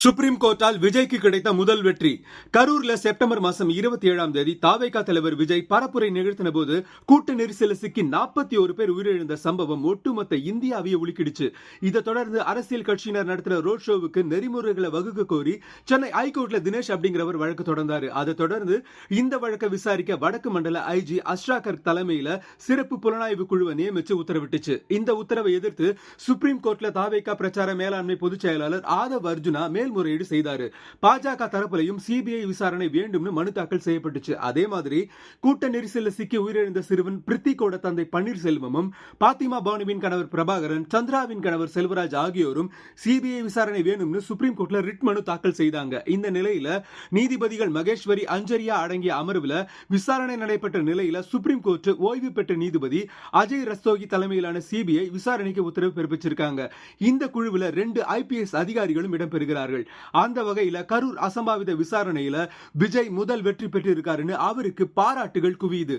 Supreme கோர்ட்டால் விஜய்க்கு கிடைத்த முதல் வெற்றி. கரூர்ல செப்டம்பர் மாசம் 27ஆம் தேதி தாவேகா தலைவர் விஜய் பரப்புரை நிகழ்த்தின போது கூட்ட நெரிசலில் சிக்கி 41 பேர் உயிரிழந்த சம்பவம் ஒட்டுமொத்த இந்தியாவையே உலுக்கிடுச்சு. இதை தொடர்ந்து அரசியல் கட்சியினர் நடத்தின ரோட் ஷோவுக்கு நெறிமுறைகளை வகுக்க கோரி சென்னை ஐகோர்ட்ல தினேஷ் அப்படிங்கிறவர் வழக்கு தொடர்ந்தாரு. அதை தொடர்ந்து இந்த வழக்கை விசாரிக்க வடக்கு மண்டல ஐஜி அஷ்ராகர் தலைமையில சிறப்பு புலனாய்வு குழுவை நியமிச்சு உத்தரவிட்டுச்சு. இந்த உத்தரவை எதிர்த்து சுப்ரீம் கோர்ட்ல தாவேகா பிரச்சார மேலாண்மை பொதுச் செயலாளர் ஆதவ் அர்ஜுனா மேல்முறையீடு செய்தாரு. பாஜக தரப்புலையும் சிபிஐ விசாரணை வேண்டும்னு மனு தாக்கல் செய்யப்பட்டுச்சு. அதே மாதிரி கூட்ட நெரிசலில் சிக்கி உயிரிழந்த சிறுவன் பிரித்திகோட தந்தை பன்னீர்செல்வமும், பாத்திமா பானுவின் கணவர் பிரபாகரன், சந்திராவின் கணவர் செல்வராஜ் ஆகியோரும் சிபிஐ விசாரணை வேணும்னு சுப்ரீம் கோர்ட்ல ரிட் மனு தாக்கல் செய்தாங்க. இந்த நிலையில நீதிபதிகள் மகேஸ்வரி, அஞ்சரியா அடங்கிய அமர்வுல விசாரணை நடைபெற்ற நிலையில சுப்ரீம் கோர்ட் ஓய்வு பெற்ற நீதிபதி அஜய் ரஸ்தோகி தலைமையிலான சிபிஐ விசாரணைக்கு உத்தரவு பிறப்பிச்சிருக்காங்க. இந்த குழுவில் 2 IPS அதிகாரிகளும் இடம்பெறுகிறார்கள். அந்த வகையில கரூர் அசம்பாவித விசாரணையில விஜய் முதல் வெற்றி பெற்றிருக்காருன்னு அவருக்கு பாராட்டுகள் குவியுது.